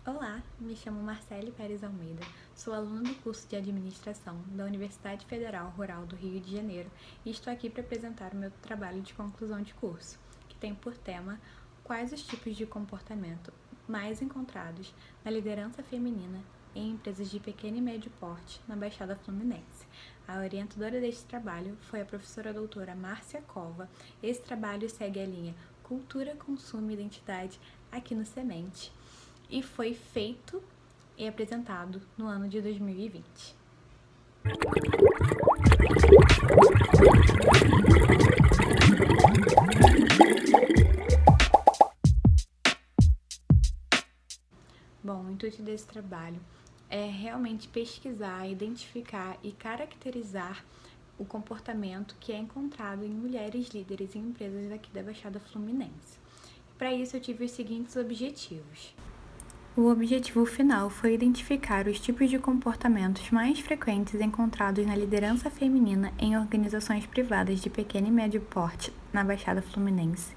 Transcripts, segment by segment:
Olá, me chamo Marcele Pérez Almeida, sou aluna do curso de Administração da Universidade Federal Rural do Rio de Janeiro e estou aqui para apresentar o meu trabalho de conclusão de curso, que tem por tema quais os tipos de comportamento mais encontrados na liderança feminina em empresas de pequeno e médio porte na Baixada Fluminense. A orientadora deste trabalho foi a professora doutora Márcia Cova. Esse trabalho segue a linha Cultura, Consumo e Identidade aqui no Semente e foi feito e apresentado no ano de 2020. Bom, o intuito desse trabalho é realmente pesquisar, identificar e caracterizar o comportamento que é encontrado em mulheres líderes em empresas aqui da Baixada Fluminense. Para isso, eu tive os seguintes objetivos. O objetivo final foi identificar os tipos de comportamentos mais frequentes encontrados na liderança feminina em organizações privadas de pequeno e médio porte na Baixada Fluminense.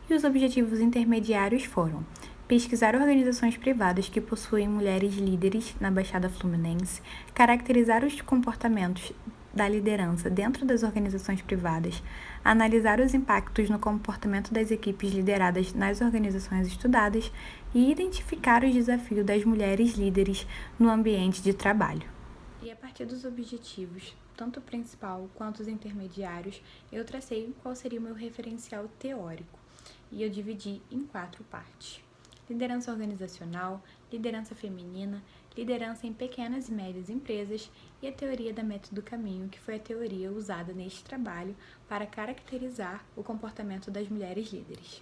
E os objetivos intermediários foram pesquisar organizações privadas que possuem mulheres líderes na Baixada Fluminense, caracterizar os comportamentos da liderança dentro das organizações privadas, analisar os impactos no comportamento das equipes lideradas nas organizações estudadas e identificar os desafios das mulheres líderes no ambiente de trabalho. E a partir dos objetivos, tanto o principal quanto os intermediários, eu tracei qual seria o meu referencial teórico e eu dividi em 4 partes: liderança organizacional, liderança feminina, liderança em pequenas e médias empresas e a teoria da método caminho, que foi a teoria usada neste trabalho para caracterizar o comportamento das mulheres líderes.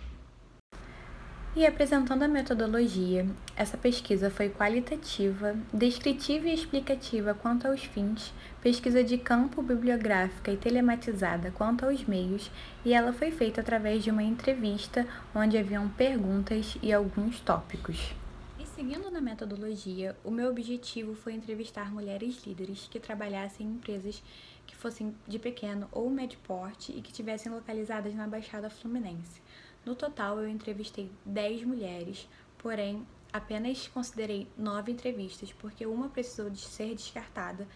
E apresentando a metodologia, essa pesquisa foi qualitativa, descritiva e explicativa quanto aos fins, pesquisa de campo bibliográfica e telematizada quanto aos meios, e ela foi feita através de uma entrevista onde haviam perguntas e alguns tópicos. E seguindo na metodologia, o meu objetivo foi entrevistar mulheres líderes que trabalhassem em empresas que fossem de pequeno ou médio porte e que estivessem localizadas na Baixada Fluminense. No total, eu entrevistei 10 mulheres, porém, apenas considerei 9 entrevistas, porque uma precisou de ser descartada.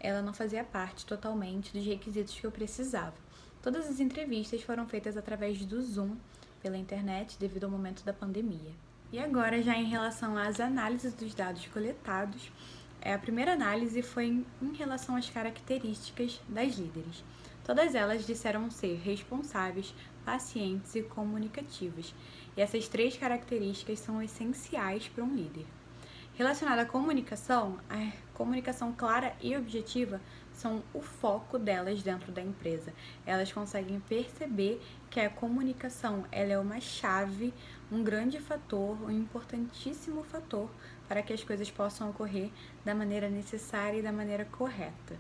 Ela não fazia parte totalmente dos requisitos que eu precisava. Todas as entrevistas foram feitas através do Zoom, pela internet, devido ao momento da pandemia. E agora, já em relação às análises dos dados coletados, a primeira análise foi em relação às características das líderes. Todas elas disseram ser responsáveis, pacientes e comunicativas. E essas 3 características são essenciais para um líder. Relacionada à comunicação, a comunicação clara e objetiva são o foco delas dentro da empresa. Elas conseguem perceber que a comunicação ela é uma chave, um grande fator, um importantíssimo fator para que as coisas possam ocorrer da maneira necessária e da maneira correta.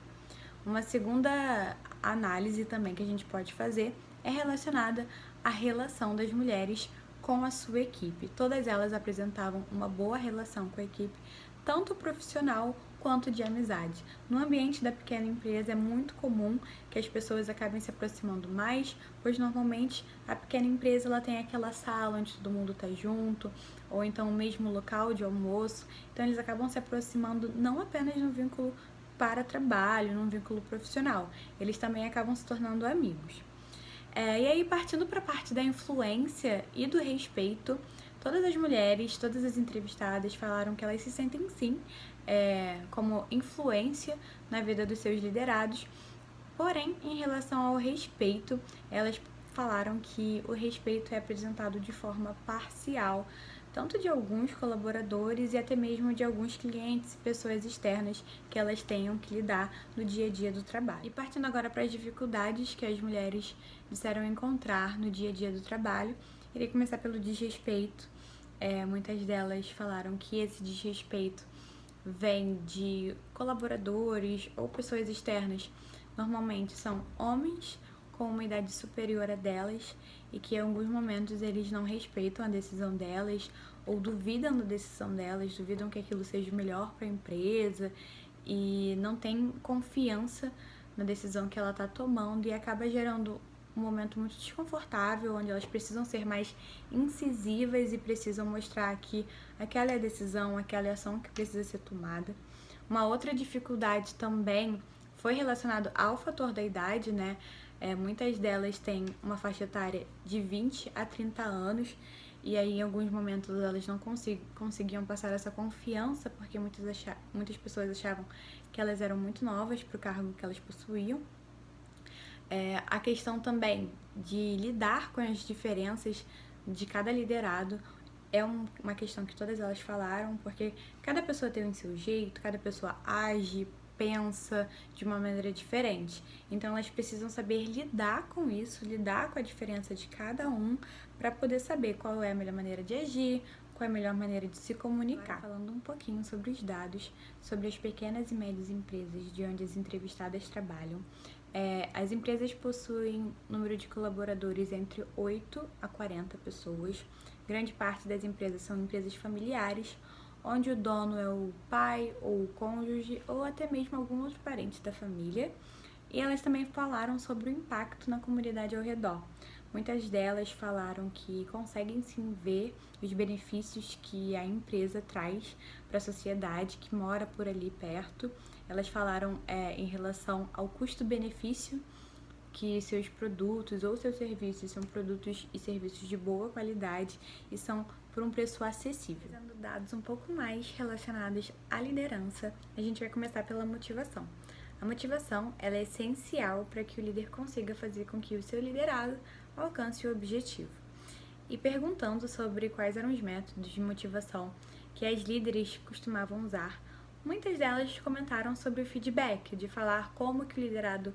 Uma segunda análise também que a gente pode fazer é relacionada à relação das mulheres com a sua equipe. Todas elas apresentavam uma boa relação com a equipe, tanto profissional quanto de amizade. No ambiente da pequena empresa é muito comum que as pessoas acabem se aproximando mais, pois normalmente a pequena empresa ela tem aquela sala onde todo mundo está junto, ou então o mesmo local de almoço. Então eles acabam se aproximando não apenas no vínculo para trabalho, num vínculo profissional, eles também acabam se tornando amigos. E aí, partindo para a parte da influência e do respeito, todas as mulheres, todas as entrevistadas falaram que elas se sentem sim como influência na vida dos seus liderados, porém, em relação ao respeito, elas falaram que o respeito é apresentado de forma parcial, tanto de alguns colaboradores e até mesmo de alguns clientes e pessoas externas que elas tenham que lidar no dia a dia do trabalho. E partindo agora para as dificuldades que as mulheres disseram encontrar no dia a dia do trabalho, irei começar pelo desrespeito. Muitas delas falaram que esse desrespeito vem de colaboradores ou pessoas externas. Normalmente são homens com uma idade superior a delas e que em alguns momentos eles não respeitam a decisão delas ou duvidam da decisão delas, duvidam que aquilo seja o melhor para a empresa e não tem confiança na decisão que ela está tomando e acaba gerando um momento muito desconfortável, onde elas precisam ser mais incisivas e precisam mostrar que aquela é a decisão, aquela é a ação que precisa ser tomada. Uma outra dificuldade também foi relacionado ao fator da idade, né? Muitas delas têm uma faixa etária de 20 a 30 anos, e aí em alguns momentos elas não conseguiam passar essa confiança, porque muitas pessoas achavam que elas eram muito novas para o cargo que elas possuíam. A questão também de lidar com as diferenças de cada liderado é uma questão que todas elas falaram, porque cada pessoa tem o seu jeito, cada pessoa age, pensa de uma maneira diferente. Então elas precisam saber lidar com isso, lidar com a diferença de cada um, para poder saber qual é a melhor maneira de agir, qual é a melhor maneira de se comunicar. Agora, falando um pouquinho sobre os dados, sobre as pequenas e médias empresas de onde as entrevistadas trabalham. As empresas possuem número de colaboradores entre 8 a 40 pessoas. Grande parte das empresas são empresas familiares, onde o dono é o pai ou o cônjuge ou até mesmo algum outro parente da família. E elas também falaram sobre o impacto na comunidade ao redor. Muitas delas falaram que conseguem sim ver os benefícios que a empresa traz para a sociedade que mora por ali perto. Elas falaram em relação ao custo-benefício, que seus produtos ou seus serviços são produtos e serviços de boa qualidade e são por um preço acessível. Usando dados um pouco mais relacionados à liderança, a gente vai começar pela motivação. A motivação ela é essencial para que o líder consiga fazer com que o seu liderado alcance o objetivo. E perguntando sobre quais eram os métodos de motivação que as líderes costumavam usar, muitas delas comentaram sobre o feedback, de falar como que o liderado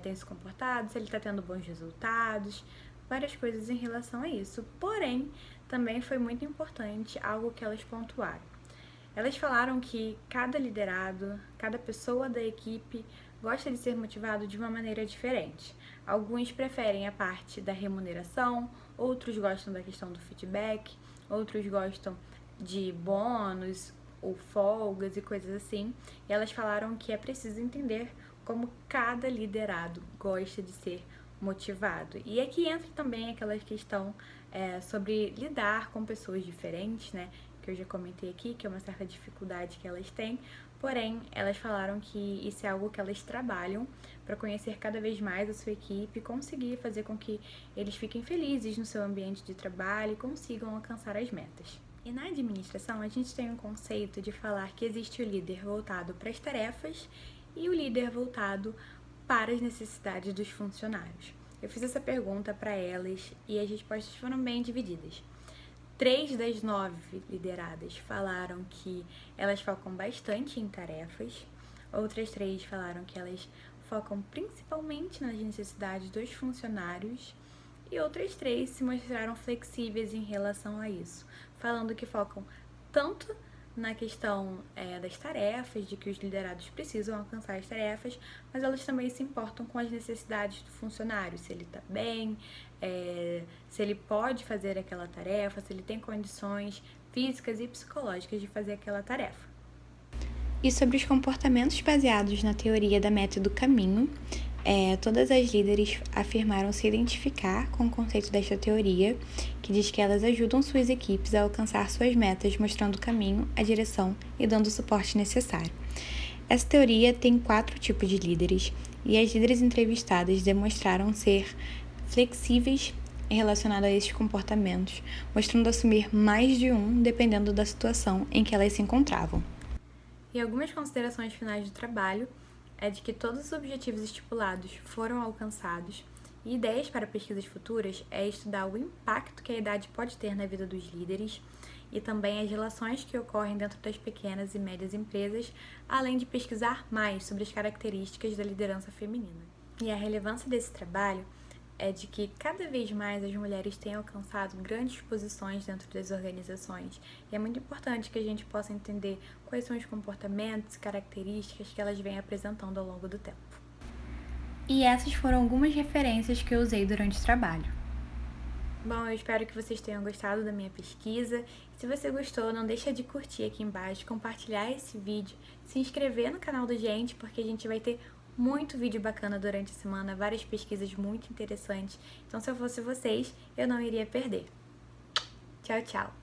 tem se comportado, se ele está tendo bons resultados, várias coisas em relação a isso. Porém, também foi muito importante algo que elas pontuaram. Elas falaram que cada liderado, cada pessoa da equipe gosta de ser motivado de uma maneira diferente. Alguns preferem a parte da remuneração, outros gostam da questão do feedback, outros gostam de bônus ou folgas e coisas assim. E elas falaram que é preciso entender como cada liderado gosta de ser motivado. E aqui entra também aquela questão sobre lidar com pessoas diferentes, né? Que eu já comentei aqui, que é uma certa dificuldade que elas têm, porém, elas falaram que isso é algo que elas trabalham para conhecer cada vez mais a sua equipe e conseguir fazer com que eles fiquem felizes no seu ambiente de trabalho e consigam alcançar as metas. E na administração, a gente tem um conceito de falar que existe o líder voltado para as tarefas e o líder voltado para as necessidades dos funcionários. Eu fiz essa pergunta para elas e as respostas foram bem divididas. 3 das 9 lideradas falaram que elas focam bastante em tarefas, outras 3 falaram que elas focam principalmente nas necessidades dos funcionários e outras 3 se mostraram flexíveis em relação a isso, falando que focam tanto na questão das tarefas, de que os liderados precisam alcançar as tarefas, mas elas também se importam com as necessidades do funcionário, se ele está bem, se ele pode fazer aquela tarefa, se ele tem condições físicas e psicológicas de fazer aquela tarefa. E sobre os comportamentos baseados na teoria da meta do caminho, todas as líderes afirmaram se identificar com o conceito desta teoria, que diz que elas ajudam suas equipes a alcançar suas metas, mostrando o caminho, a direção e dando o suporte necessário. Essa teoria tem 4 tipos de líderes, e as líderes entrevistadas demonstraram ser flexíveis relacionado a esses comportamentos, mostrando assumir mais de um dependendo da situação em que elas se encontravam. E algumas considerações finais do trabalho é de que todos os objetivos estipulados foram alcançados e ideias para pesquisas futuras é estudar o impacto que a idade pode ter na vida dos líderes e também as relações que ocorrem dentro das pequenas e médias empresas, além de pesquisar mais sobre as características da liderança feminina. E a relevância desse trabalho é de que cada vez mais as mulheres têm alcançado grandes posições dentro das organizações. E é muito importante que a gente possa entender quais são os comportamentos e características que elas vêm apresentando ao longo do tempo. E essas foram algumas referências que eu usei durante o trabalho. Bom, eu espero que vocês tenham gostado da minha pesquisa. Se você gostou, não deixa de curtir aqui embaixo, compartilhar esse vídeo, se inscrever no canal da gente, porque a gente vai ter muito vídeo bacana durante a semana, várias pesquisas muito interessantes. Então, se eu fosse vocês, eu não iria perder. Tchau, tchau!